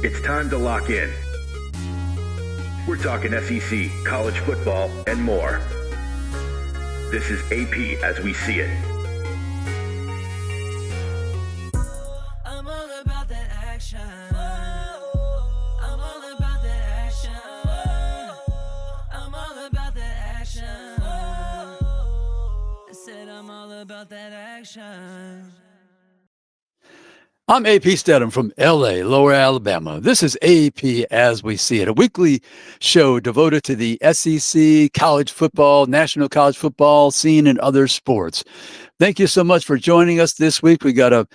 It's time to lock in. We're talking SEC, college football, and more. This is AP as we see it. I'm all about that action. I'm all about that action. I'm all about that action. I said I'm all about that action. I'm AP Stedham from LA, Lower Alabama. This is AP as we see it, a weekly show devoted to the SEC, college football, national college football scene, and other sports. Thank you so much for joining us this week. We got a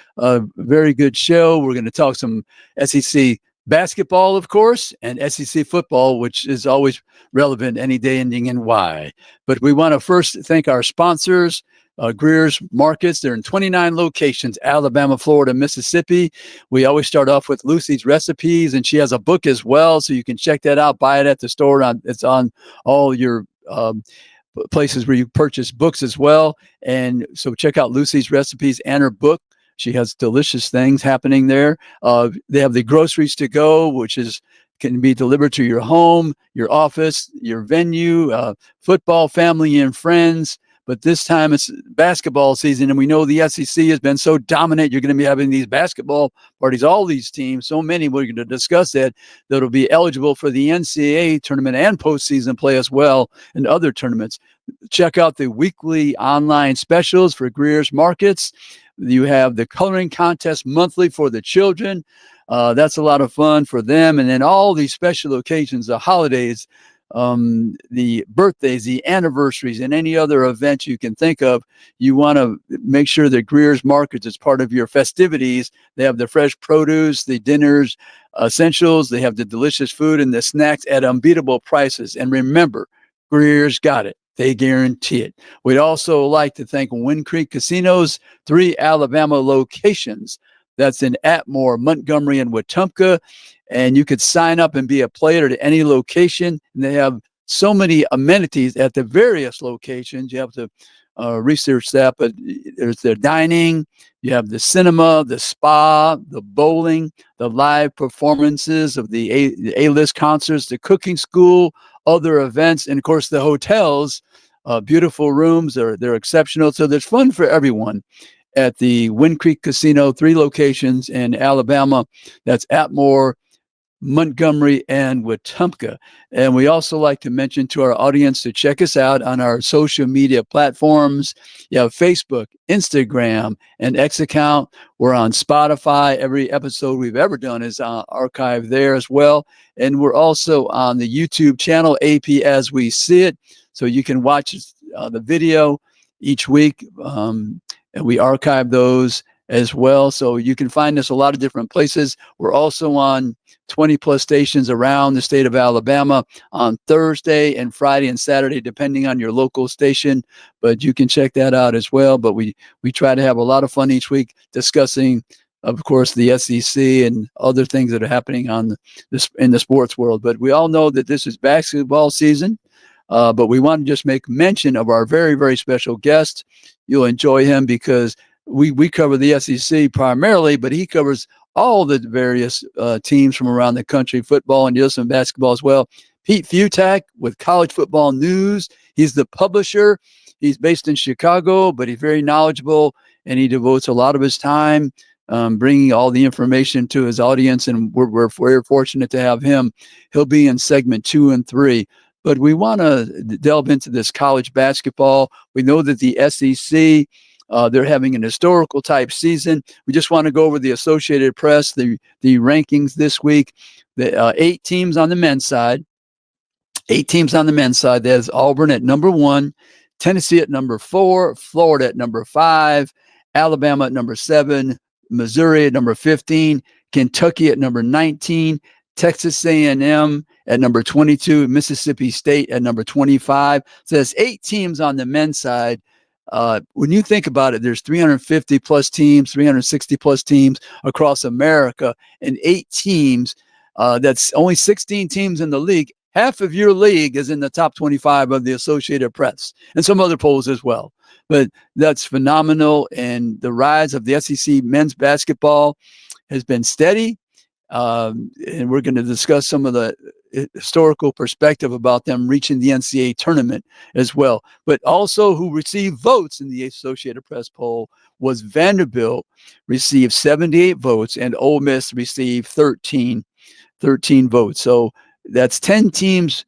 very good show. We're going to talk some SEC basketball, of course, and SEC football, which is always relevant any day ending in Y. But we want to first thank our sponsors, Greer's Markets. They're in 29 locations, Alabama, Florida, Mississippi. We always start off with Lucy's Recipes, and she has a book as well, so you can check that out. Buy it at the store. It's on all your places where you purchase books as well. And so check out Lucy's Recipes and her book. She has delicious things happening there. They have the groceries to go, which can be delivered to your home, your office, your venue, football, family, and friends. But this time it's basketball season, and we know the SEC has been so dominant. You're going to be having these basketball parties, all these teams, so many. We're going to discuss that'll be eligible for the NCAA tournament and postseason play as well, and other tournaments. Check out the weekly online specials for Greer's Markets. You have the coloring contest monthly for the children. That's a lot of fun for them. And then all these special occasions, the holidays, the birthdays, the anniversaries, and any other event you can think of, you want to make sure that Greer's Markets is part of your festivities. They have the fresh produce, the dinners, essentials. They have the delicious food and the snacks at unbeatable prices. And remember, Greer's got it. They guarantee it. We'd also like to thank Wind Creek Casino's 3 Alabama locations. That's in Atmore, Montgomery, and Wetumpka. And you could sign up and be a player at any location. And they have so many amenities at the various locations. You have to research that, but there's the dining, you have the cinema, the spa, the bowling, the live performances of the A-list concerts, the cooking school, other events, and of course the hotels. Beautiful rooms, they're exceptional. So there's fun for everyone at the Wind Creek Casino, 3 locations in Alabama. That's Atmore, Montgomery, and Wetumpka. And we also like to mention to our audience to check us out on our social media platforms. You have Facebook, Instagram, and X account. We're on Spotify. Every episode we've ever done is archived there as well. And we're also on the YouTube channel, AP As We See It. So you can watch the video each week. And we archive those as well. So you can find us a lot of different places. We're also on 20 plus stations around the state of Alabama on Thursday and Friday and Saturday, depending on your local station. But you can check that out as well. But we try to have a lot of fun each week discussing, of course, the SEC and other things that are happening in the sports world. But we all know that this is basketball season. But we want to just make mention of our very, very special guest. You'll enjoy him because we cover the SEC primarily, but he covers all the various teams from around the country, football and some basketball as well. Pete Fiutak with College Football News. He's the publisher. He's based in Chicago, but he's very knowledgeable, and he devotes a lot of his time bringing all the information to his audience, and we're very fortunate to have him. He'll be in segment 2 and 3. But we want to delve into this college basketball. We know that the SEC, they're having an historical type season. We just want to go over the Associated Press, the rankings this week. The 8 teams on the men's side. 8 teams on the men's side. There's Auburn at number 1, Tennessee at number 4, Florida at number 5, Alabama at number 7, Missouri at number 15, Kentucky at number 19, Texas A&M at number 22, Mississippi State at number 25. So there's 8 teams on the men's side. When you think about it, there's 350 plus teams, 360 plus teams across America, and 8 teams. That's only 16 teams in the league. Half of your league is in the top 25 of the Associated Press and some other polls as well. But that's phenomenal. And the rise of the SEC men's basketball has been steady. And we're going to discuss some of the historical perspective about them reaching the NCAA tournament as well. But also who received votes in the Associated Press poll was Vanderbilt received 78 votes and Ole Miss received 13 votes. So that's 10 teams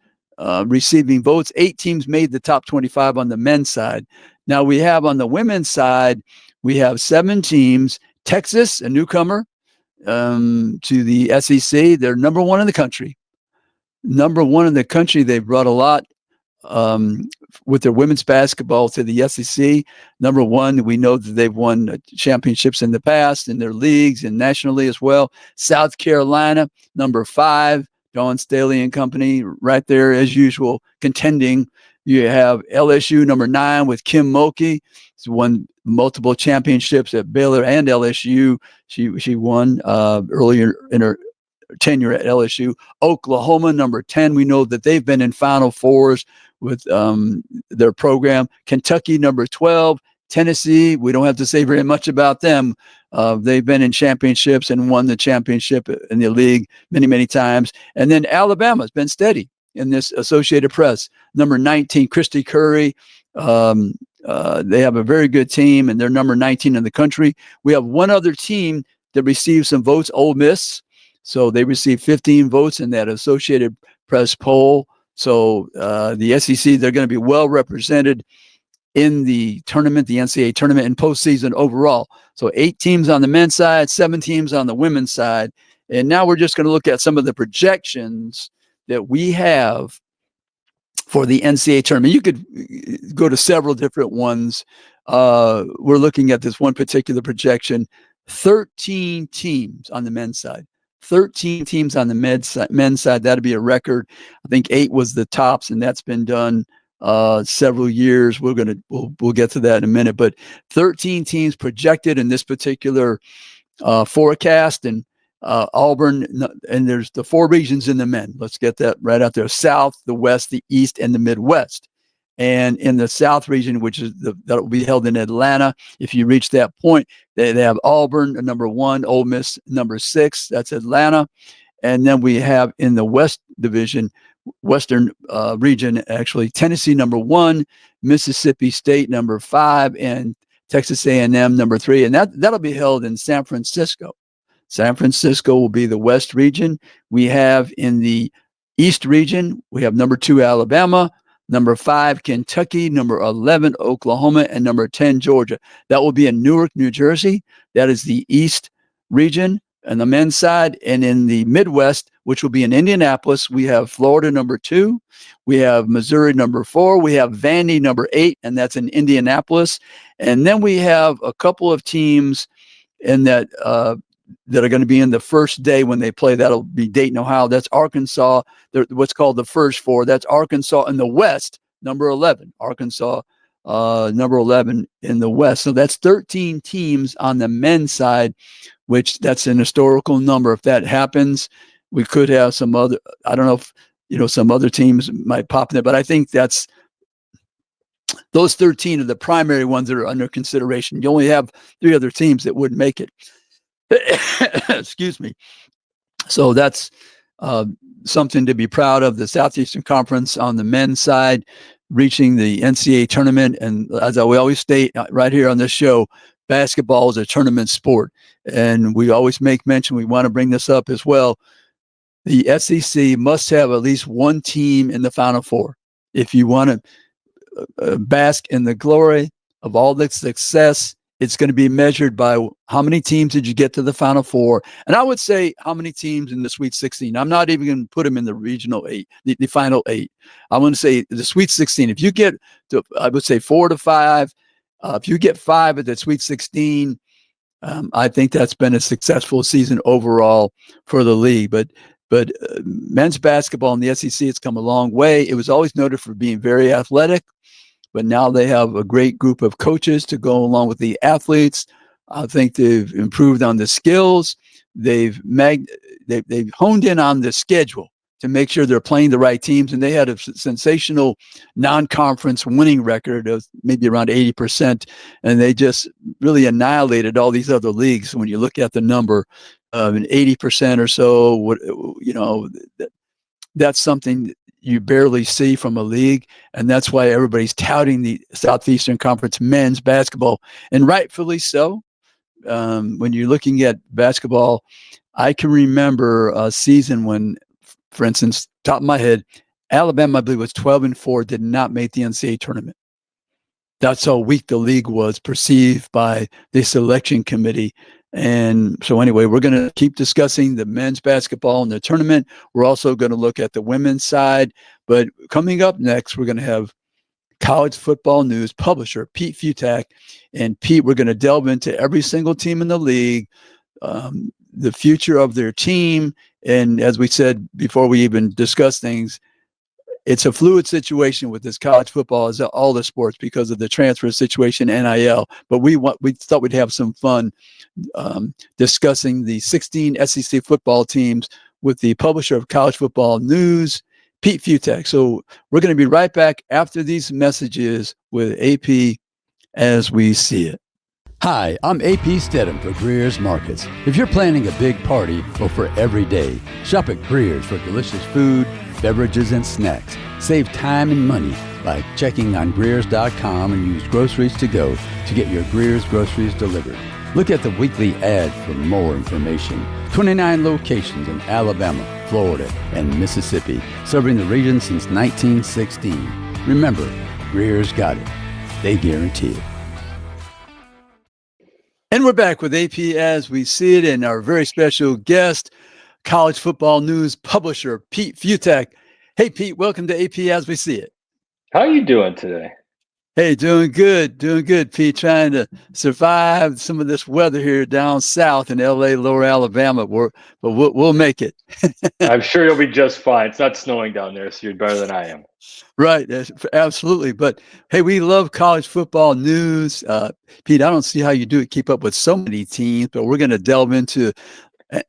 receiving votes. 8 teams made the top 25 on the men's side. Now we have on the women's side, we have 7 teams. Texas, a newcomer to the SEC. They're number 1 in the country. Number 1 in the country. They've brought a lot with their women's basketball to the SEC. Number 1, we know that they've won championships in the past in their leagues and nationally as well. South Carolina, number 5, Dawn Staley and company, right there as usual, contending. You have LSU, number 9, with Kim Mulkey. She's won multiple championships at Baylor and LSU. She won earlier in her tenure at LSU. Oklahoma, number 10. We know that they've been in Final Fours with their program. Kentucky, number 12. Tennessee, we don't have to say very much about them. They've been in championships and won the championship in the league many, many times. And then Alabama's been steady in this Associated Press. Number 19, Christy Curry. They have a very good team, and they're number 19 in the country. We have one other team that received some votes, Ole Miss. So they received 15 votes in that Associated Press poll. So the SEC, they're going to be well represented in the tournament, the NCAA tournament, and postseason overall. So 8 teams on the men's side, 7 teams on the women's side. And now we're just going to look at some of the projections that we have for the NCAA tournament. You could go to several different ones. We're looking at this one particular projection, 13 teams on the men's side. 13 teams on the men's side. That'd be a record. I think 8 was the tops, and that's been done several years. We'll get to that in a minute. But 13 teams projected in this particular forecast, and Auburn, and there's the 4 regions in the men. Let's get that right out there: South, the West, the East, and the Midwest. And in the South region, which is that will be held in Atlanta, if you reach that point, they have Auburn number 1, Ole Miss number 6. That's Atlanta. And then we have in the West division, Western region, actually, Tennessee number 1, Mississippi State number 5, and Texas A&M number 3. And that'll be held in San Francisco. San Francisco will be the West region. We have in the East region, we have number 2, Alabama, number 5, Kentucky, number 11, Oklahoma, and number 10, Georgia. That will be in Newark, New Jersey. That is the East region on the men's side. And in the Midwest, which will be in Indianapolis, we have Florida number 2. We have Missouri number 4. We have Vandy number 8, and that's in Indianapolis. And then we have a couple of teams in that are going to be in the first day when they play. That'll be Dayton, Ohio. That's Arkansas. They're what's called the first 4. That's Arkansas in the West, number 11. Arkansas, number 11 in the West. So that's 13 teams on the men's side, which that's an historical number. If that happens, we could have some other, I don't know if, some other teams might pop in there, but I think that's those 13 are the primary ones that are under consideration. You only have 3 other teams that wouldn't make it. Excuse me. So that's something to be proud of. The Southeastern Conference on the men's side reaching the NCAA tournament. And as we always state right here on this show, basketball is a tournament sport. And we always make mention, we want to bring this up as well. The SEC must have at least one team in the Final Four. If you want to bask in the glory of all the success, it's going to be measured by how many teams did you get to the Final Four. And I would say how many teams in the Sweet 16. I'm not even going to put them in the regional 8, the final 8. I want to say the Sweet 16. If you get to, I would say 4 to 5. If you get 5 at the Sweet 16, I think that's been a successful season overall for the league. But men's basketball in the SEC has come a long way. It was always noted for being very athletic, but now they have a great group of coaches to go along with the athletes. I think they've improved on the skills. They've honed in on the schedule to make sure they're playing the right teams. And they had a sensational non-conference winning record of maybe around 80%. And they just really annihilated all these other leagues when you look at the number. and 80% or so would, that's something you barely see from a league, and that's why everybody's touting the Southeastern Conference men's basketball, and rightfully so. When you're looking at basketball, I can remember a season when, for instance, top of my head, Alabama, I believe, was 12-4, did not make the NCAA tournament. That's how weak the league was perceived by the selection committee. And so, anyway, we're going to keep discussing the men's basketball in the tournament. We're also going to look at the women's side. But coming up next, we're going to have college football news publisher Pete Fiutak. And Pete, we're going to delve into every single team in the league, the future of their team. And as we said before we even discuss things, it's a fluid situation with this college football as all the sports because of the transfer situation, NIL. But we thought we'd have some fun discussing the 16 SEC football teams with the publisher of College Football News, Pete Fiutak. So we're going to be right back after these messages with AP as we see it. Hi, I'm AP Stedham for Greer's Markets. If you're planning a big party or for every day, shop at Greer's for delicious food, beverages, and snacks. Save time and money by checking on Greers.com and use Groceries to Go to get your Greer's groceries delivered. Look at the weekly ad for more information. 29 locations in Alabama, Florida, and Mississippi, serving the region since 1916. Remember, Greer's got it. They guarantee it. And we're back with AP as we see it, and our very special guest, College Football News publisher, Pete Fiutak. Hey, Pete, welcome to AP as we see it. How are you doing today? Hey, doing good, Pete. Trying to survive some of this weather here down south in LA, Lower Alabama, but we'll make it. I'm sure you'll be just fine. It's not snowing down there, so you're better than I am. Right, absolutely. But hey, we love college football news. Pete, I don't see how you do it, keep up with so many teams, but we're going to delve into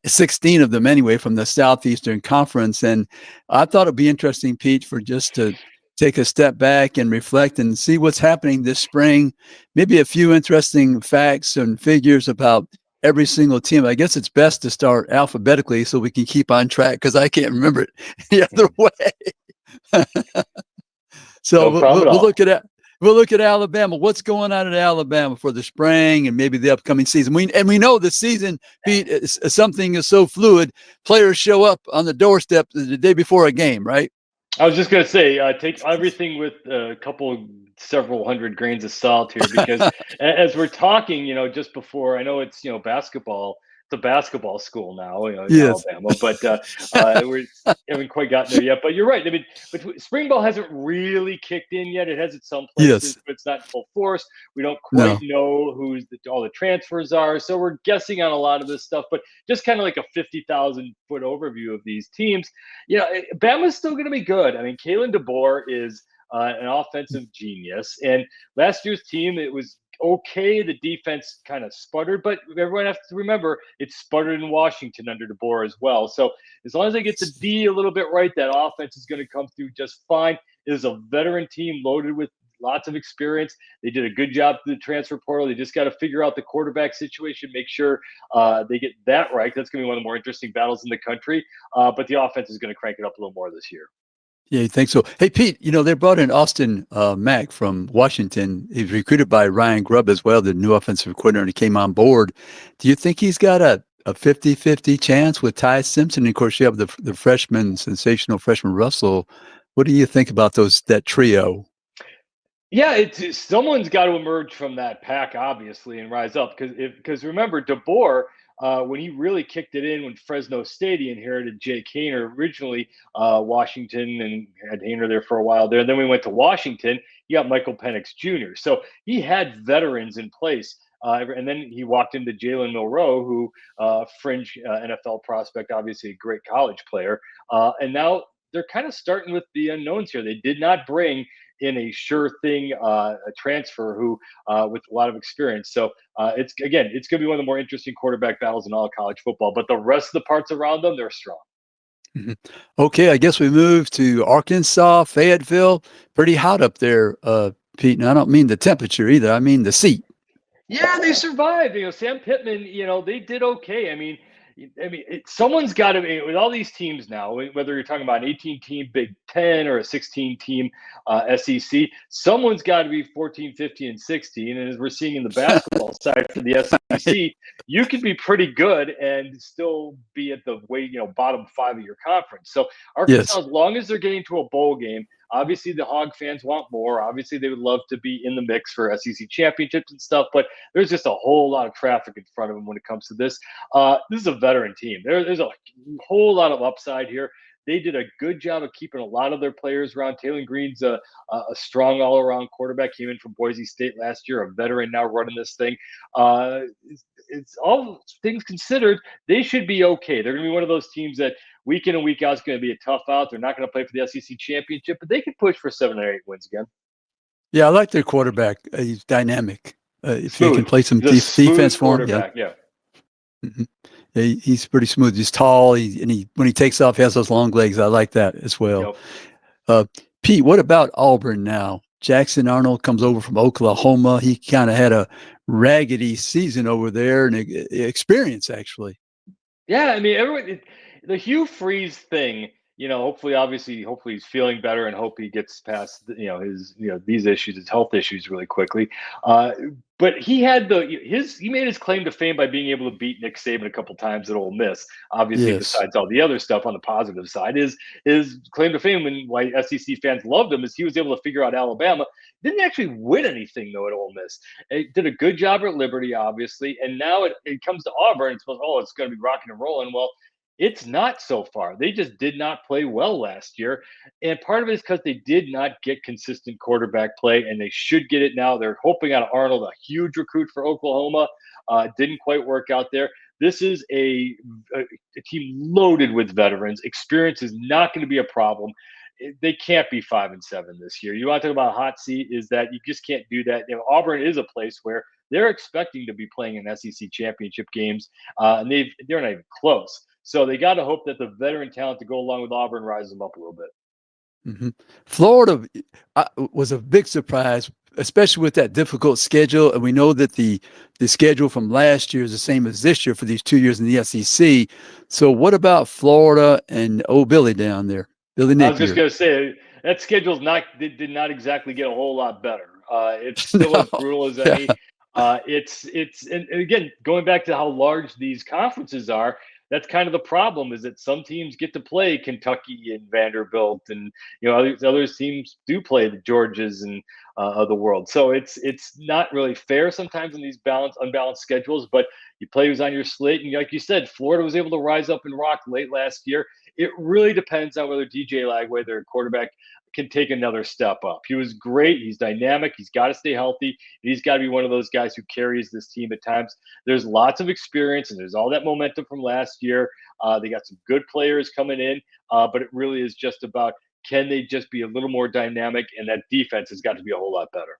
16 of them anyway from the Southeastern Conference. And I thought it'd be interesting, Pete, for just to take a step back and reflect and see what's happening this spring. Maybe a few interesting facts and figures about every single team. I guess it's best to start alphabetically so we can keep on track because I can't remember it the other way. So we'll look at it. We'll look at Alabama. What's going on in Alabama for the spring and maybe the upcoming season? We know the season, Pete, something is so fluid. Players show up on the doorstep the day before a game, right? I was just going to say, take everything with several hundred grains of salt here, because as we're talking, just before, I know it's, basketball. It's a basketball school now, in Yes. Alabama, but we haven't quite gotten there yet. But you're right. I mean, but spring ball hasn't really kicked in yet. It has in some places, Yes. but it's not in full force. We don't quite know who's all the transfers are, so we're guessing on a lot of this stuff. But just kind of like a 50,000-foot overview of these teams. Bama's still going to be good. I mean, Kalen DeBoer is an offensive genius, and last year's team, it was okay. The defense kind of sputtered, but everyone has to remember it sputtered in Washington under DeBoer as well. So as long as they get the D a little bit right, that offense is going to come through just fine. It is a veteran team loaded with lots of experience. They did a good job through the transfer portal. They just got to figure out the quarterback situation, make sure they get that right. That's going to be one of the more interesting battles in the country. But the offense is going to crank it up a little more this year. Yeah, you think so? Hey, Pete, they brought in Austin Mack from Washington. He's recruited by Ryan Grubb as well, the new offensive coordinator, and he came on board. Do you think he's got a 50-50 chance with Ty Simpson? And of course, you have the sensational freshman Russell. What do you think about that trio? Yeah, someone's got to emerge from that pack, obviously, and rise up. Because remember, DeBoer, when he really kicked it in when Fresno State inherited Jake Haener originally, Washington, and had Haener there for a while there. And then we went to Washington. He got Michael Penix Jr. So he had veterans in place. And then he walked into Jalen Milroe, who fringe NFL prospect, obviously a great college player. And now they're kind of starting with the unknowns here. They did not bring in a sure thing a transfer who with a lot of experience. So it's going to be one of the more interesting quarterback battles in all of college football. But the rest of the parts around them, they're strong. Mm-hmm. Okay, I guess we move to Arkansas, Fayetteville. Pretty hot up there, Pete. And I don't mean the temperature either. I mean the seat. Yeah, they survived. Sam Pittman, they did okay. I mean, I mean, someone's got to be with all these teams now. Whether you're talking about an 18-team Big Ten or a 16-team SEC, someone's got to be 14, 15, and 16. And as we're seeing in the basketball side for the SEC, you could be pretty good and still be at the bottom 5 of your conference. So Arkansas, Yes. as long as they're getting to a bowl game, obviously the Hog fans want more. Obviously, they would love to be in the mix for SEC championships and stuff. But there's just a whole lot of traffic in front of them when it comes to this. This is a veteran team. There's a whole lot of upside here. They did a good job of keeping a lot of their players around. Taylor Green's a strong all-around quarterback. Came in from Boise State last year, a veteran now running this thing. It's all things considered, they should be okay. They're going to be one of those teams that week in and week out is going to be a tough out. They're not going to play for the SEC championship, but they can push for 7 or 8 wins again. Yeah, I like their quarterback. He's dynamic. If Smooth. you can play some defense for him, yeah. Mm-hmm. Yeah, he's pretty smooth. He's tall. When he takes off, he has those long legs. I like that as well. Yep. Pete, what about Auburn now? Jackson Arnold comes over from Oklahoma. He kind of had a raggedy season over there and experience, actually. Yeah, I mean, the Hugh Freeze thing. Hopefully he's feeling better and hope he gets past his these issues, his health issues really quickly. But he had he made his claim to fame by being able to beat Nick Saban a couple times at Ole Miss. Obviously, yes. Besides all the other stuff on the positive side, his claim to fame and why SEC fans loved him is he was able to figure out Alabama. Didn't actually win anything though at Ole Miss. He did a good job at Liberty, obviously, and now it comes to Auburn. It's going to be rocking and rolling. Well, it's not so far. They just did not play well last year. And part of it is because they did not get consistent quarterback play, and they should get it now. They're hoping out of Arnold, a huge recruit for Oklahoma. Didn't quite work out there. This is a team loaded with veterans. Experience is not going to be a problem. They can't be 5-7 this year. You want to talk about a hot seat, is that you just can't do that. Auburn is a place where they're expecting to be playing in SEC championship games, and they're not even close. So they got to hope that the veteran talent to go along with Auburn rises them up a little bit. Mm-hmm. Florida was a big surprise, especially with that difficult schedule. And we know that the schedule from last year is the same as this year for these 2 years in the SEC. So what about Florida and Billy down there? Billy Napier. I was just going to say that schedule's did not exactly get a whole lot better. It's still as brutal as any. And again, going back to how large these conferences are, that's kind of the problem, is that some teams get to play Kentucky and Vanderbilt, and other teams do play the Georgias and of the world. So it's not really fair sometimes in these unbalanced schedules. But you play who's on your slate, and like you said, Florida was able to rise up and rock late last year. It really depends on whether DJ Lagway, their quarterback, can take another step up. He was great. He's dynamic. He's got to stay healthy. He's got to be one of those guys who carries this team at times. There's lots of experience, and there's all that momentum from last year. They got some good players coming in, but it really is just about, can they just be a little more dynamic, and that defense has got to be a whole lot better.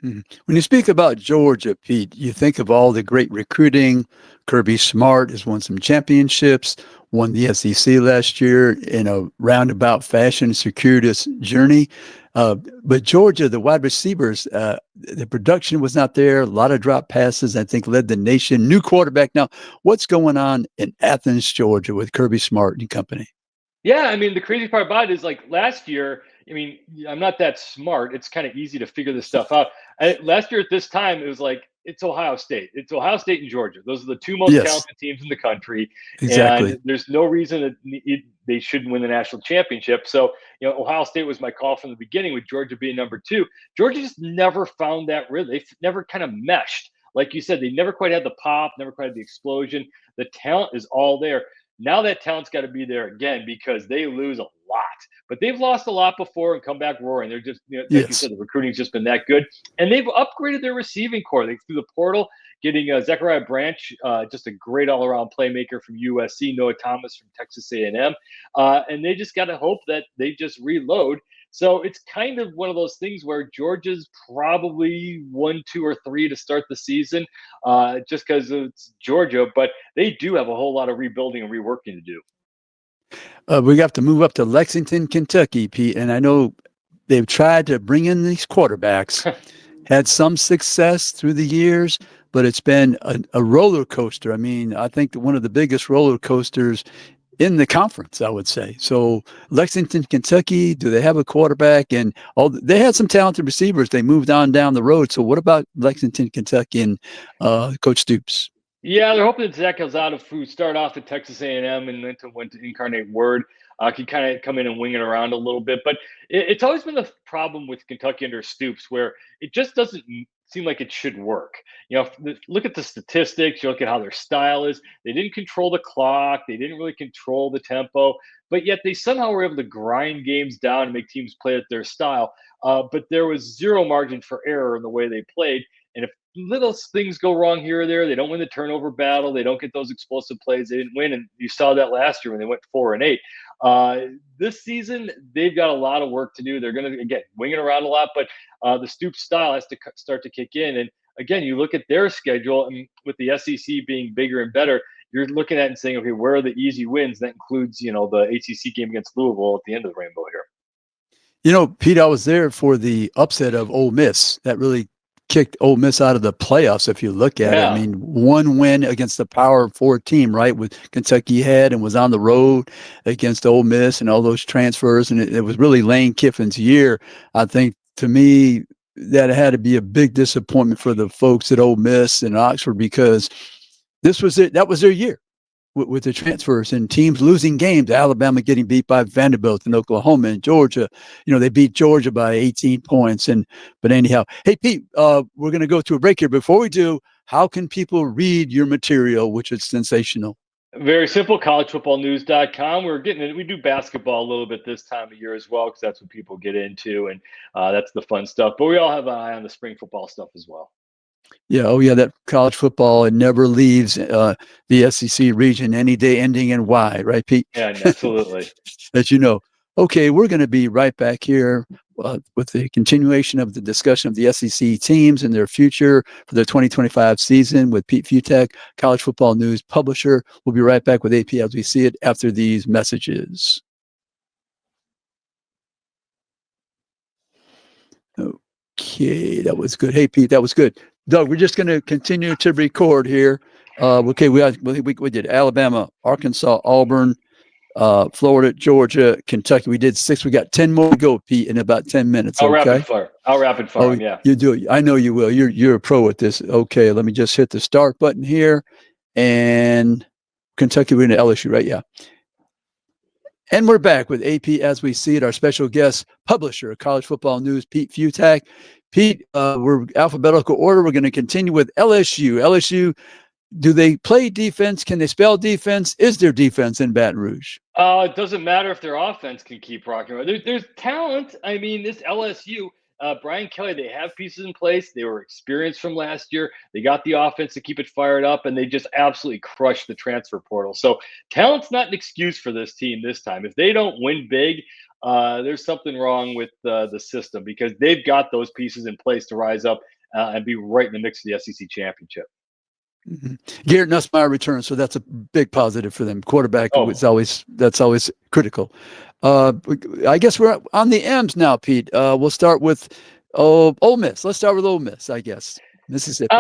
Mm-hmm. When you speak about Georgia, Pete, you think of all the great recruiting. Kirby Smart has won some championships, won the SEC last year in a roundabout fashion, circuitous journey. But Georgia, the wide receivers, the production was not there. A lot of drop passes, I think, led the nation. New quarterback. Now, what's going on in Athens, Georgia with Kirby Smart and company? Yeah, I mean, the crazy part about it is, like, last year, I mean, I'm not that smart. It's kind of easy to figure this stuff out. Last year at this time, it was like, it's Ohio State. It's Ohio State and Georgia. Those are the two most talented teams in the country. Exactly. And there's no reason that they shouldn't win the national championship. So, Ohio State was my call from the beginning, with Georgia being number 2. Georgia just never found that rhythm. They never kind of meshed. Like you said, they never quite had the pop, never quite had the explosion. The talent is all there. Now that talent's got to be there again, because they lose a lot. But they've lost a lot before and come back roaring. They're just, like you said, the recruiting's just been that good. And they've upgraded their receiving core. They through the portal, getting Zechariah Branch, just a great all-around playmaker from USC, Noah Thomas from Texas A&M. And they just got to hope that they just reload. So it's kind of one of those things where Georgia's probably 1, 2, or 3 to start the season, just because it's Georgia. But they do have a whole lot of rebuilding and reworking to do. We have to move up to Lexington, Kentucky, Pete. And I know they've tried to bring in these quarterbacks, had some success through the years, but it's been a roller coaster. I mean, I think one of the biggest roller coasters in the conference, I would say. So Lexington, Kentucky, do they have a quarterback? And they had some talented receivers. They moved on down the road. So what about Lexington, Kentucky, and Coach Stoops? Yeah, they're hoping that Zach Calzada, who started off at Texas A&M and then went to Incarnate Word, can kind of come in and wing it around a little bit. But it's always been the problem with Kentucky under Stoops, where it just doesn't seem like it should work. Look at the statistics. You look at how their style is. They didn't control the clock. They didn't really control the tempo. But yet they somehow were able to grind games down and make teams play at their style. But there was zero margin for error in the way they played. And if little things go wrong here or there, they don't win the turnover battle, they don't get those explosive plays, they didn't win. And you saw that last year when they went 4-8. This season, they've got a lot of work to do. They're going to, again, wing it around a lot, but the Stoops style has to start to kick in. And again, you look at their schedule, and with the SEC being bigger and better, you're looking at it and saying, okay, where are the easy wins? That includes, the ACC game against Louisville at the end of the rainbow here. Pete, I was there for the upset of Ole Miss. That really kicked Ole Miss out of the playoffs, if you look at it. I mean, one win against the Power 4 team, right, with Kentucky had, and was on the road against Ole Miss and all those transfers. And it was really Lane Kiffin's year. I think, to me, that had to be a big disappointment for the folks at Ole Miss and Oxford, because this was it. That was their year with the transfers and teams losing games. Alabama getting beat by Vanderbilt and Oklahoma and Georgia. They beat Georgia by 18 points. But anyhow, hey, Pete, we're going to go to a break here. Before we do, how can people read your material, which is sensational? Very simple, collegefootballnews.com. We do basketball a little bit this time of year as well, because that's what people get into, and that's the fun stuff. But we all have an eye on the spring football stuff as well. Yeah. Oh, yeah. That college football, it never leaves the SEC region, any day ending in Y, right, Pete? Yeah, absolutely. As you know. Okay, we're going to be right back here with the continuation of the discussion of the SEC teams and their future for the 2025 season with Pete Fiutak, College Football News publisher. We'll be right back with AP as we see it after these messages. Okay, that was good. Hey, Pete, that was good. Doug, we're just going to continue to record here. Okay, we did Alabama, Arkansas, Auburn, Florida, Georgia, Kentucky. We did 6. We got 10 more to go, Pete, in about 10 minutes. I'll rapid fire. Yeah. You do it. I know you will. You're a pro at this. Okay, let me just hit the start button here. And Kentucky, we're in LSU, right? Yeah. And we're back with AP as we see it. Our special guest, publisher of College Football News, Pete Fiutak. Pete, we're alphabetical order. We're going to continue with LSU. LSU, do they play defense? Can they spell defense? Is there defense in Baton Rouge? It doesn't matter if their offense can keep rocking. There's talent. I mean, this LSU, Brian Kelly, they have pieces in place. They were experienced from last year. They got the offense to keep it fired up, and they just absolutely crushed the transfer portal. So talent's not an excuse for this team this time. If they don't win big, there's something wrong with the system, because they've got those pieces in place to rise up and be right in the mix of the SEC championship. Mm-hmm. Garrett Nussmeier returns, so that's a big positive for them. Quarterback, that's always critical. I guess we're on the M's now, Pete. We'll start with Ole Miss. Let's start with Ole Miss, I guess. Mississippi.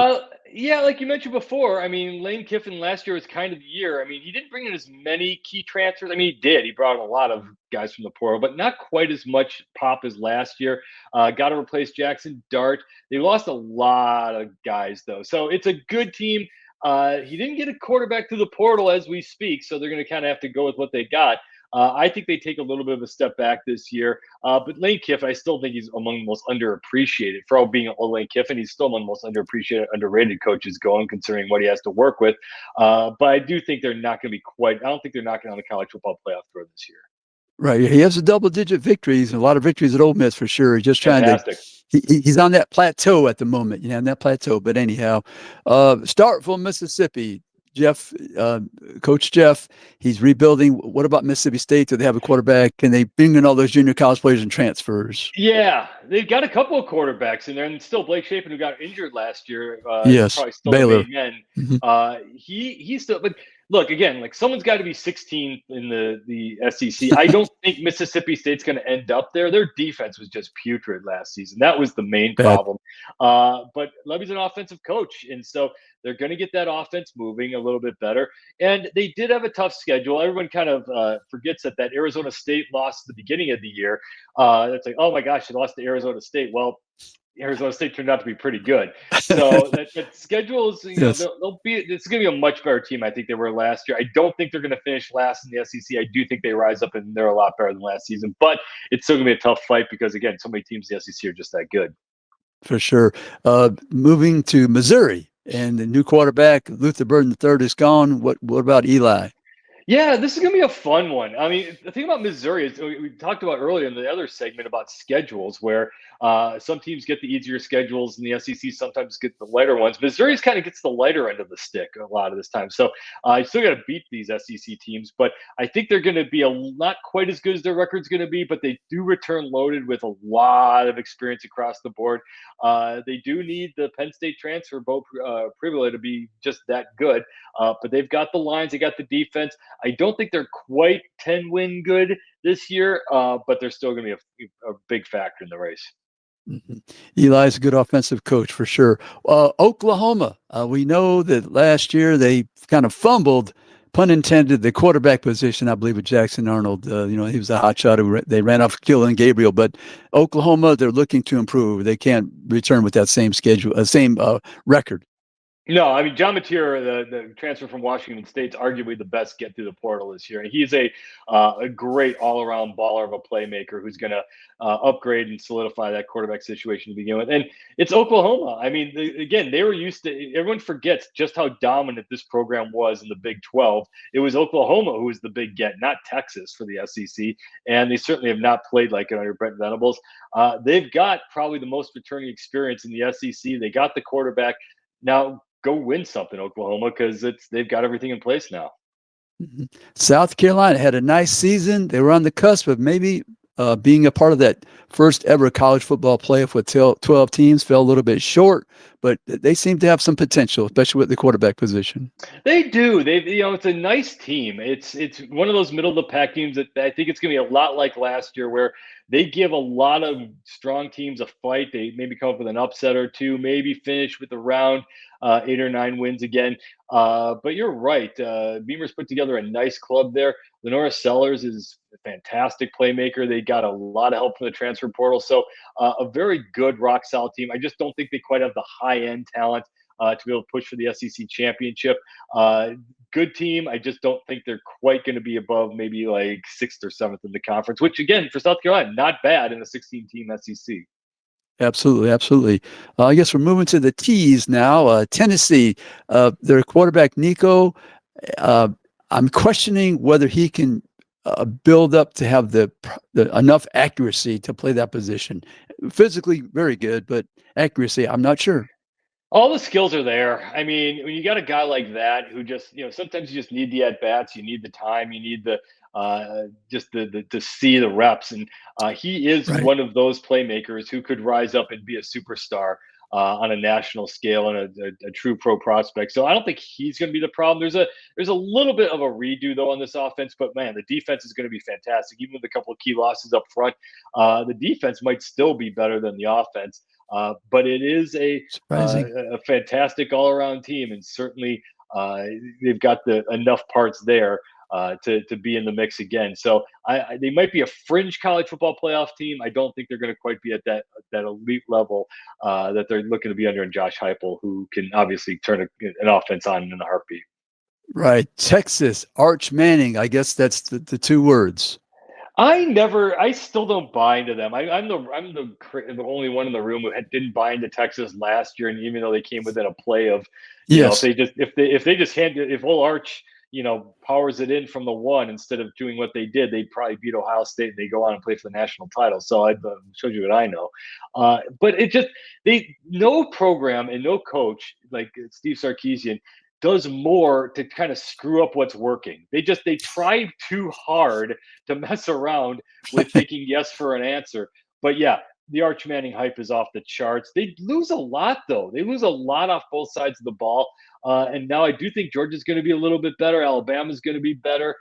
Yeah, like you mentioned before, I mean, Lane Kiffin last year was kind of the year. I mean, he didn't bring in as many key transfers. I mean, he did. He brought in a lot of guys from the portal, but not quite as much pop as last year. Got to replace Jackson Dart. They lost a lot of guys, though. So it's a good team. He didn't get a quarterback through the portal as we speak, so they're going to kind of have to go with what they got. I think they take a little bit of a step back this year. But Lane Kiffin, I still think he's among the most underappreciated. For all being Lane Kiffin, he's still among the most underappreciated, underrated coaches going, considering what he has to work with. But I do think they're not going to be I don't think they're knocking on the college football playoff door this year. Right. He has a double-digit victories and a lot of victories at Ole Miss for sure. He's just trying Fantastic. He's on that plateau at the moment, on that plateau. But anyhow, Starkville, Mississippi. Coach Jeff, he's rebuilding. What about Mississippi State? Do they have a quarterback? Can they bring in all those junior college players and transfers? Yeah, they've got a couple of quarterbacks in there, and still Blake Shapen, who got injured last year. Yes, probably still Baylor. Mm-hmm. He's still, but look, again, like someone's got to be 16th in the SEC. I don't think Mississippi State's going to end up there. Their defense was just putrid last season. That was the main Bad. problem. But Levy's an offensive coach, and so they're going to get that offense moving a little bit better. And they did have a tough schedule. Everyone kind of forgets that Arizona State lost at the beginning of the year. It's like, oh my gosh, they lost to Arizona State. Well, Arizona State turned out to be pretty good. So that schedules, Yes. they'll be. It's going to be a much better team. I think they were last year. I don't think they're going to finish last in the SEC. I do think they rise up and they're a lot better than last season. But it's still going to be a tough fight because again, so many teams in the SEC are just that good. For sure. Moving to Missouri, and the new quarterback Luther Burden III is gone. What about Eli? Yeah, this is going to be a fun one. I mean, the thing about Missouri is we talked about earlier in the other segment about schedules where some teams get the easier schedules and the SEC sometimes get the lighter ones. Missouri's kind of gets the lighter end of the stick a lot of this time. So you still got to beat these SEC teams, but I think they're going to be not quite as good as their record's going to be, but they do return loaded with a lot of experience across the board. They do need the Penn State transfer, Bo Pribula, to be just that good, but they've got the lines, they got the defense. I don't think they're quite 10-win good this year, but they're still going to be a big factor in the race. Mm-hmm. Eli's a good offensive coach for sure. Oklahoma, we know that last year they kind of fumbled, pun intended, the quarterback position, I believe, with Jackson Arnold. He was a hot shot. They ran off Killen Gabriel, but Oklahoma, they're looking to improve. They can't return with that same schedule, same record. No, I mean, John Mateer, the transfer from Washington State, is arguably the best get through the portal this year. And he's a great all-around baller of a playmaker who's going to upgrade and solidify that quarterback situation to begin with. And it's Oklahoma. I mean, again, they were used to – everyone forgets just how dominant this program was in the Big 12. It was Oklahoma who was the big get, not Texas for the SEC. And they certainly have not played like it under Brent Venables. They've got probably the most returning experience in the SEC. They got the quarterback. Now, go win something, Oklahoma, because they've got everything in place now. Mm-hmm. South Carolina had a nice season. They were on the cusp of maybe being a part of that first ever college football playoff with 12 teams. Fell a little bit short, but they seem to have some potential, especially with the quarterback position. They do. It's a nice team. It's one of those middle of the pack teams that I think it's going to be a lot like last year, where they give a lot of strong teams a fight. They maybe come up with an upset or two, maybe finish with around 8 or 9 wins again. But you're right. Beamer's put together a nice club there. Lenora Sellers is a fantastic playmaker. They got a lot of help from the transfer portal. So a very good rock solid team. I just don't think they quite have the high end talent to be able to push for the SEC championship. Good team. I just don't think they're quite going to be above maybe like 6th or 7th in the conference, which again, for South Carolina, not bad in a 16-team SEC. Absolutely, absolutely. I guess we're moving to the T's now. Tennessee, their quarterback, Nico, I'm questioning whether he can build up to have the enough accuracy to play that position. Physically, very good, but accuracy, I'm not sure. All the skills are there. I mean, when you got a guy like that who just, sometimes you just need the at bats, you need the time, you need the just to see the reps, and he is Right. one of those playmakers who could rise up and be a superstar on a national scale and a true pro prospect. So I don't think he's going to be the problem. There's a little bit of a redo though on this offense, but man, the defense is going to be fantastic. Even with a couple of key losses up front, the defense might still be better than the offense. But it is a fantastic all-around team, and certainly they've got enough parts there to be in the mix again. So they might be a fringe college football playoff team. I don't think they're going to quite be at that elite level that they're looking to be under in Josh Heupel, who can obviously turn an offense on in a heartbeat. Right. Texas, Arch Manning. I guess that's the 2 words. I still don't buy into them. I'm the only one in the room who didn't buy into Texas last year, and even though they came within a play of, yes, if Old Arch, powers it in from the 1 instead of doing what they did, they'd probably beat Ohio State and they go on and play for the national title. So I showed you what I know. But no program and no coach like Steve Sarkisian does more to kind of screw up what's working. They try too hard to mess around with taking yes for an answer. But yeah, the Arch Manning hype is off the charts. They lose a lot, though. They lose a lot off both sides of the ball. And now I do think Georgia's going to be a little bit better. Alabama's going to be better.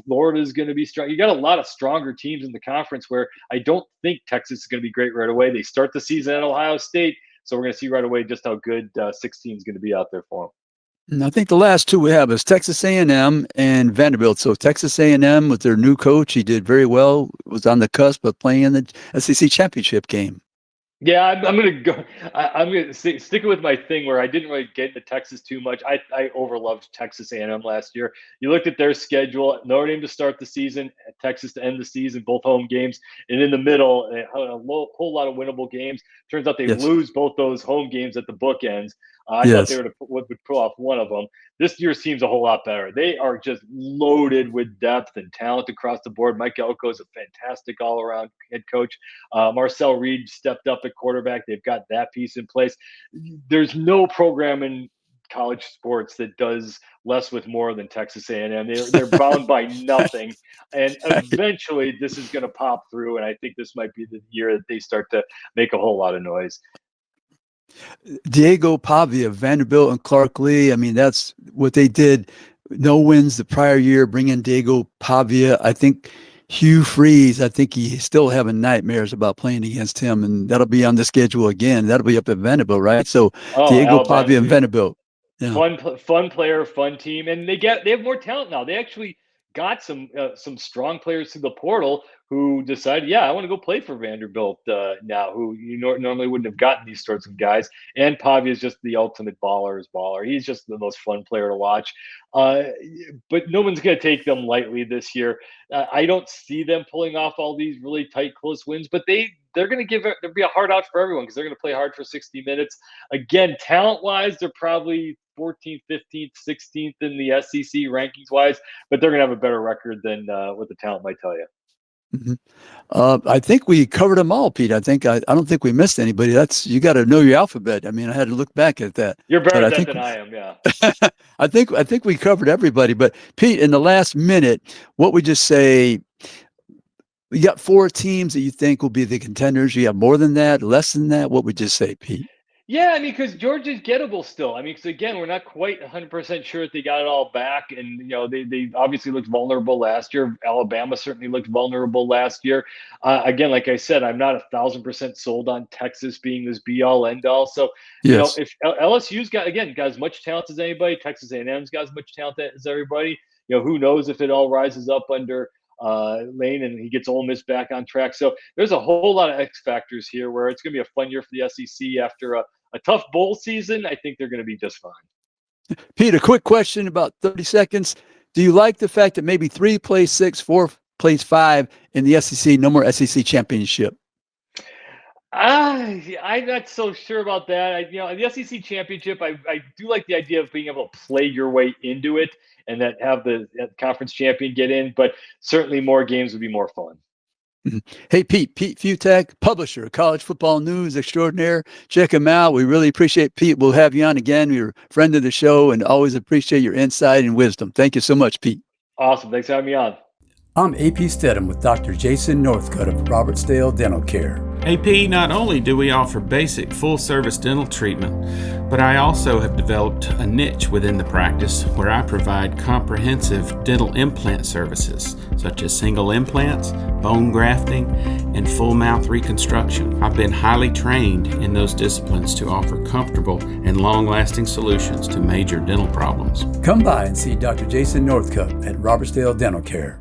Florida's going to be strong. You got a lot of stronger teams in the conference where I don't think Texas is going to be great right away. They start the season at Ohio State. So we're going to see right away just how good 16 is going to be out there for them. And I think the last two we have is Texas A&M and Vanderbilt. So Texas A&M with their new coach, he did very well. Was on the cusp of playing in the SEC championship game. Yeah, I'm going to go. I'm going to stick with my thing where I didn't really get into Texas too much. I overloved Texas A&M last year. You looked at their schedule: Notre Dame to start the season, Texas to end the season, both home games, and in the middle, a whole lot of winnable games. Turns out they lose both those home games at the bookends. I thought they would pull off one of them. This year seems a whole lot better. They are just loaded with depth and talent across the board. Mike Elko is a fantastic all-around head coach. Marcel Reed stepped up at quarterback. They've got that piece in place. There's no program in college sports that does less with more than Texas A&M. They're bound by nothing, and eventually this is going to pop through. And I think this might be the year that they start to make a whole lot of noise. Diego Pavia, Vanderbilt, and Clark Lee. I mean, that's what they did. No wins the prior year. Bring in Diego Pavia. I think Hugh Freeze, I think he's still having nightmares about playing against him, and that'll be on the schedule again. That'll be up at Vanderbilt, right? So Diego Pavia and Vanderbilt. Yeah. Fun player, fun team, and they have more talent now. They actually got some strong players through the portal who decided, I want to go play for Vanderbilt now, who you normally wouldn't have gotten these sorts of guys. And Pavia is just the ultimate baller's baller. He's just the most fun player to watch. But no one's going to take them lightly this year. I don't see them pulling off all these really tight, close wins, but they're going to there'll be a hard out for everyone because they're going to play hard for 60 minutes. Again, talent-wise, they're probably 14th, 15th, 16th in the SEC rankings-wise, but they're going to have a better record than what the talent might tell you. Mm-hmm. I think we covered them all, Pete. I don't think we missed anybody. You got to know your alphabet. I mean, I had to look back at that. You're better at that than I am, yeah. I think we covered everybody. But Pete, in the last minute, what would you say? You got 4 teams that you think will be the contenders. You have more than that, less than that. What would you say, Pete? Yeah, I mean, because Georgia's gettable still. I mean, because again, we're not quite 100% sure if they got it all back, and they obviously looked vulnerable last year. Alabama certainly looked vulnerable last year. Again, like I said, I'm not 1,000% sold on Texas being this be-all, end-all. So if LSU's got as much talent as anybody, Texas A&M's got as much talent as everybody. Who knows if it all rises up under Lane and he gets Ole Miss back on track. So there's a whole lot of X factors here where it's going to be a fun year for the SEC after a tough bowl season. I think they're going to be just fine. Pete, a quick question, about 30 seconds. Do you like the fact that maybe 3 plays 6, 4 plays 5 in the SEC? No more SEC championship. I'm not so sure about that. The SEC championship, I do like the idea of being able to play your way into it and that have the conference champion get in, but certainly more games would be more fun. Hey, Pete Fiutak, publisher, college football news extraordinaire. Check him out. We really appreciate Pete. We'll have you on again. You're a friend of the show and always appreciate your insight and wisdom. Thank you so much, Pete. Awesome. Thanks for having me on. I'm AP Stedham with Dr. Jason Northcutt of Robertsdale Dental Care. AP, not only do we offer basic full-service dental treatment, but I also have developed a niche within the practice where I provide comprehensive dental implant services, such as single implants, bone grafting, and full mouth reconstruction. I've been highly trained in those disciplines to offer comfortable and long-lasting solutions to major dental problems. Come by and see Dr. Jason Northcutt at Robertsdale Dental Care.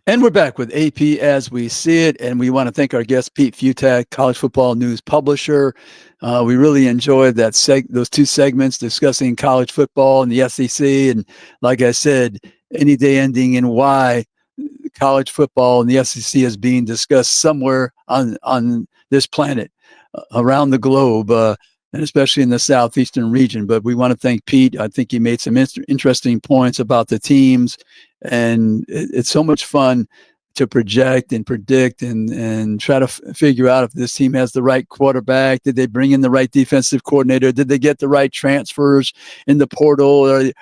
And we're back with AP as we see it, and we want to thank our guest, Pete Fiutak, college football news publisher. We really enjoyed those 2 segments discussing college football and the SEC, and like I said, any day ending in Y, college football and the SEC is being discussed somewhere on this planet, around the globe, and especially in the southeastern region. But we want to thank Pete. I think he made some interesting points about the teams, and it's so much fun to project and predict and try to figure out if this team has the right quarterback. Did they bring in the right defensive coordinator? Did they get the right transfers in the portal? Do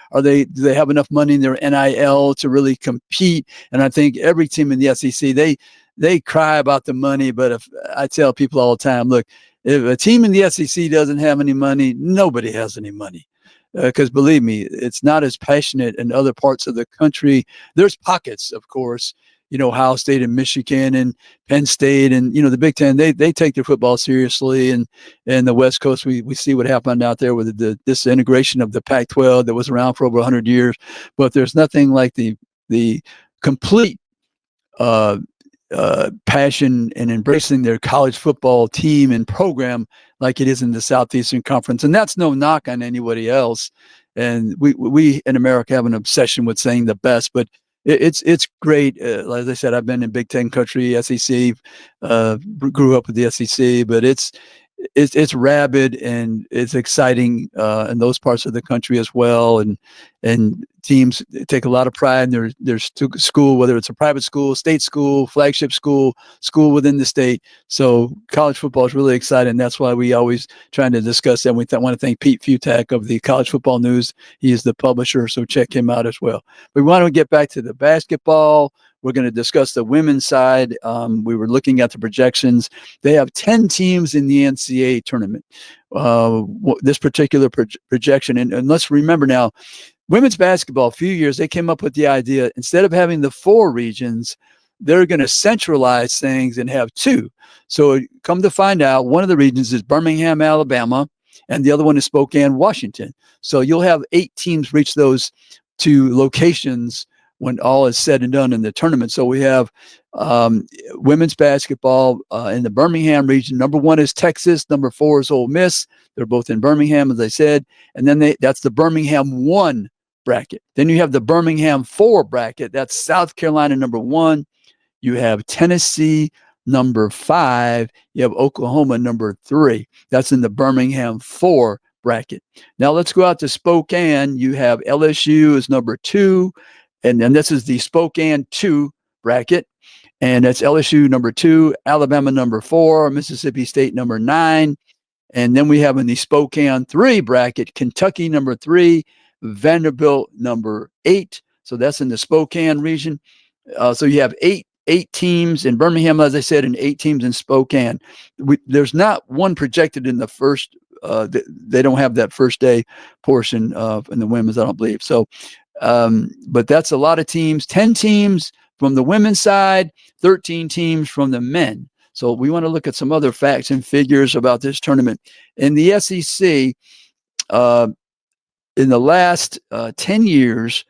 they have enough money in their NIL to really compete? And I think every team in the SEC, they cry about the money. But if I tell people all the time, look, if a team in the SEC doesn't have any money, nobody has any money. Because believe me, it's not as passionate in other parts of the country. There's pockets, of course, Ohio State and Michigan and Penn State and, the Big Ten, they take their football seriously. And the West Coast, we see what happened out there with the disintegration of the Pac-12 that was around for over 100 years. But there's nothing like the complete passion and embracing their college football team and program like it is in the Southeastern Conference. And that's no knock on anybody else. And we in America have an obsession with saying the best, but it's great. As I said, I've been in Big Ten country, SEC, grew up with the SEC, but it's rabid and it's exciting in those parts of the country as well. And teams take a lot of pride in their school, whether it's a private school, state school, flagship school within the state. So college football is really exciting. That's why we always trying to discuss that. We want to thank Pete Fiutak of the College Football News. He is the publisher, so check him out as well. We want to get back to the basketball. We're going to discuss the women's side. We were looking at the projections. They have 10 teams in the NCAA tournament. This particular projection, and let's remember now, women's basketball, a few years, they came up with the idea, instead of having the 4 regions, they're going to centralize things and have 2. So come to find out, one of the regions is Birmingham, Alabama, and the other one is Spokane, Washington. So you'll have 8 teams reach those 2 locations when all is said and done in the tournament. So we have women's basketball in the Birmingham region. Number 1 is Texas. Number 4 is Ole Miss. They're both in Birmingham, as I said. And then that's the Birmingham 1 bracket. Then you have the Birmingham 4 bracket. That's South Carolina, number 1. You have Tennessee, number 5. You have Oklahoma, number 3. That's in the Birmingham 4 bracket. Now let's go out to Spokane. You have LSU as number 2. And then this is the Spokane 2 bracket. And that's LSU number 2, Alabama number 4, Mississippi State number 9. And then we have in the Spokane 3 bracket, Kentucky number 3, Vanderbilt number 8. So that's in the Spokane region. So you have eight teams in Birmingham, as I said, and 8 teams in Spokane. There's not one projected in the first. They don't have that first day portion in the women's, I don't believe. So, but that's a lot of teams. 10 teams from the women's side, 13 teams from the men. So we want to look at some other facts and figures about this tournament. In the SEC, in the last 10 years,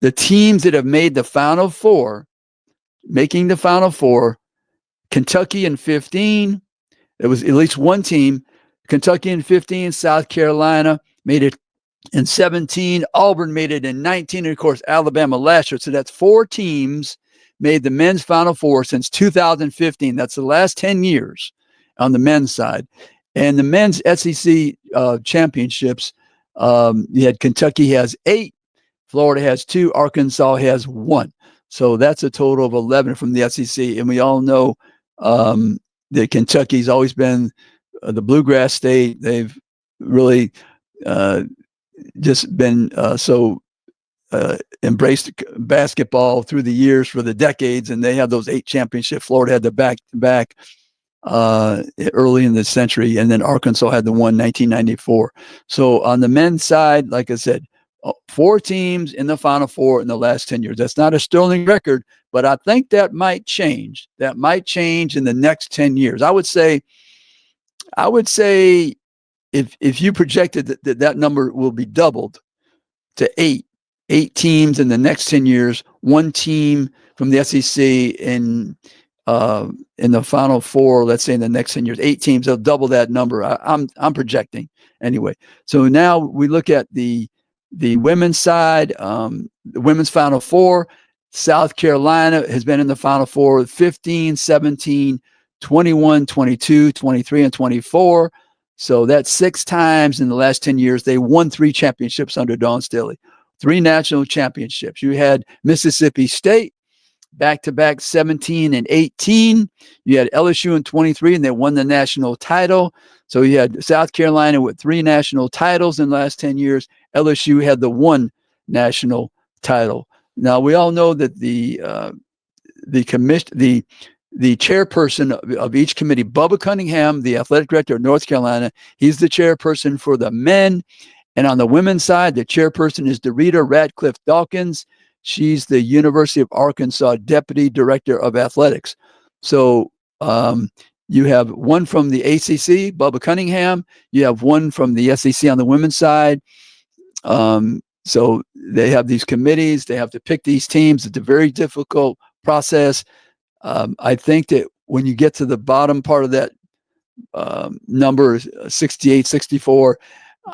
the teams that have made the Final Four, making the Final Four, Kentucky in 15, it was at least one team, Kentucky in 15, South Carolina made it in 17, Auburn made it in 19, and of course, Alabama last year. So that's 4 teams made the men's Final Four since 2015. That's the last 10 years on the men's side. And the men's SEC championships, you had Kentucky has 8, Florida has 2, Arkansas has 1. So that's a total of 11 from the SEC. And we all know that Kentucky's always been the bluegrass state. They've really just been embraced basketball through the years for the decades, and they have those 8 championships. Florida had the back-to-back early in the century, and then Arkansas had the one 1994. So on the men's side, like I said, 4 teams in the Final Four in the last 10 years. That's not a sterling record, but I think that might change. That might change in the next 10 years. I would say if you projected that number will be doubled to 8 teams in the next 10 years, 1 team from the SEC in the Final Four, let's say in the next 10 years, 8 teams, they'll double that number. I'm projecting anyway. So now we look at the women's side, the women's Final Four. South Carolina has been in the Final Four 15, 17, 21, 22, 23, and 24. So that's 6 times in the last 10 years. They won 3 championships under Dawn Staley, 3 national championships. You had Mississippi State back-to-back 17 and 18. You had LSU in 23, and they won the national title. So you had South Carolina with 3 national titles in the last 10 years. LSU had the 1 national title. Now, we all know that the the chairperson of each committee, Bubba Cunningham, the athletic director of North Carolina. He's the chairperson for the men. And on the women's side, the chairperson is Dorita Radcliffe Dawkins. She's the University of Arkansas Deputy Director of Athletics. So you have one from the ACC, Bubba Cunningham. You have one from the SEC on the women's side. So they have these committees. They have to pick these teams. It's a very difficult process. I think that when you get to the bottom part of that number, 68, 64,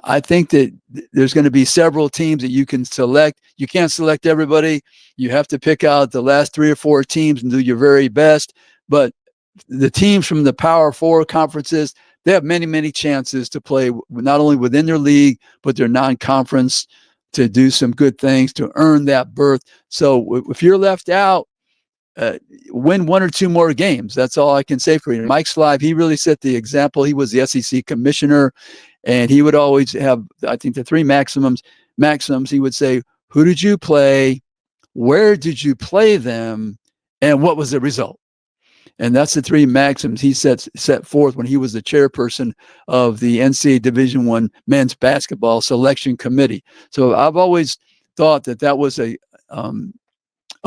I think that there's going to be several teams that you can select. You can't select everybody. You have to pick out the last 3 or 4 teams and do your very best. But the teams from the Power 4 conferences, they have many, many chances to play not only within their league, but their non-conference, to do some good things, to earn that berth. So if you're left out, win 1 or 2 more games. That's all I can say for you. Mike Slive, he really set the example. He was the SEC commissioner, and he would always have, I think, the 3 maxims. He would say, who did you play? Where did you play them? And what was the result? And that's the 3 maxims he set forth when he was the chairperson of the NCAA Division I men's basketball selection committee. So I've always thought that was a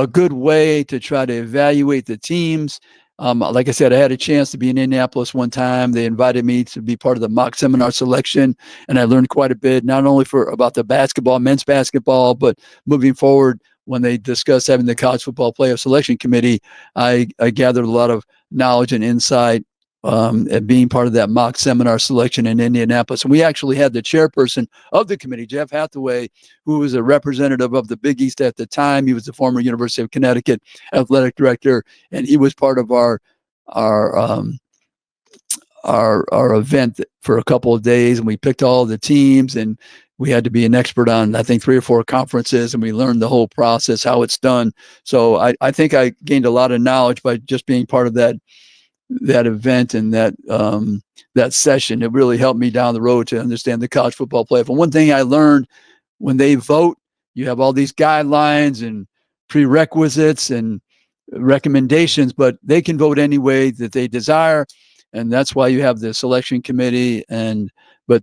good way to try to evaluate the teams. Like I said, I had a chance to be in Indianapolis one time. They invited me to be part of the mock seminar selection, and I learned quite a bit, not only about the men's basketball, but moving forward. When they discussed having the college football playoff selection committee, I gathered a lot of knowledge and insight at being part of that mock seminar selection in Indianapolis. And we actually had the chairperson of the committee, Jeff Hathaway, who was a representative of the Big East at the time. He was the former University of Connecticut athletic director, and he was part of our event for a couple of days, and we picked all the teams, and we had to be an expert on, I think, 3 or 4 conferences, and we learned the whole process, how it's done. So I think I gained a lot of knowledge by just being part of that event and that session. It really helped me down the road to understand the college football playoff. And one thing I learned, when they vote, you have all these guidelines and prerequisites and recommendations, but they can vote any way that they desire. And that's why you have the selection committee. But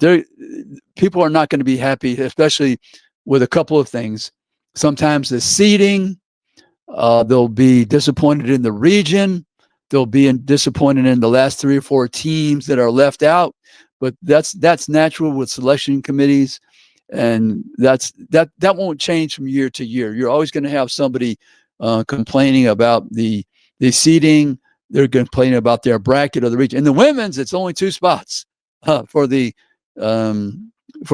people are not going to be happy, especially with a couple of things. Sometimes the seeding, they'll be disappointed in the region. They'll be disappointed in the last 3 or 4 teams that are left out. But that's natural with selection committees, and that won't change from year to year. You're always going to have somebody complaining about the seeding. They're complaining about their bracket or the region. In the women's, it's only 2 spots for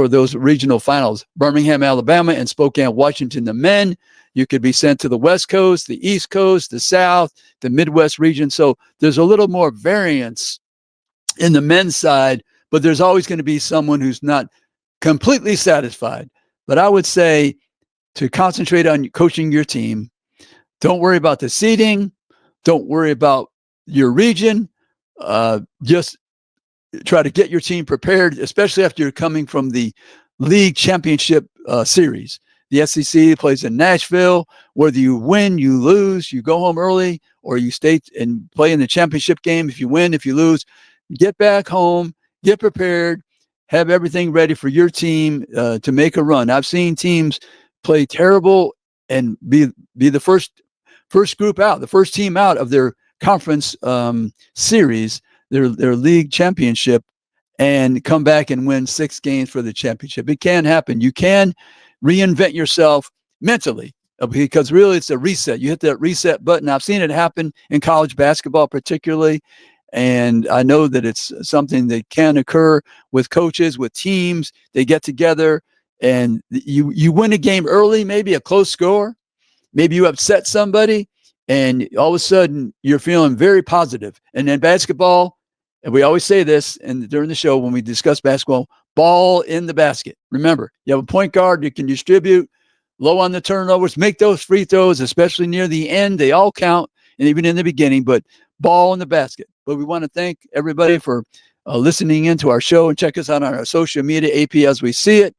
those regional finals: Birmingham, Alabama, and Spokane, Washington. The men, you could be sent to the West Coast, the East Coast, the South, the Midwest region. So there's a little more variance in the men's side, but there's always going to be someone who's not completely satisfied. But I would say to concentrate on coaching your team. Don't worry about the seeding. Don't worry about your region. Just try to get your team prepared, especially after you're coming from the league championship series. The SEC plays in Nashville. Whether you win, you lose, you go home early, or you stay and play in the championship game. If you win, if you lose, get back home, get prepared, have everything ready for your team to make a run. I've seen teams play terrible and be the first group out, the first team out of their conference series, their league championship, and come back and win 6 games for the championship. It can happen. You can reinvent yourself mentally, because really it's a reset. You hit that reset button. I've seen it happen in college basketball particularly, and I know that it's something that can occur with coaches, with teams. They get together and you win a game early, maybe a close score. Maybe you upset somebody, and all of a sudden you're feeling very positive. And then basketball, and we always say this during the show when we discuss basketball, ball in the basket. Remember, you have a point guard that can distribute, low on the turnovers, make those free throws, especially near the end. They all count, and even in the beginning, but ball in the basket. But we want to thank everybody for listening in to our show, and check us out on our social media, AP As We See It.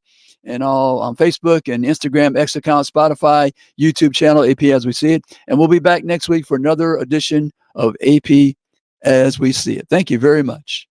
and all on Facebook and Instagram, X account, Spotify, YouTube channel, AP As We See It. And we'll be back next week for another edition of AP As We See It. Thank you very much.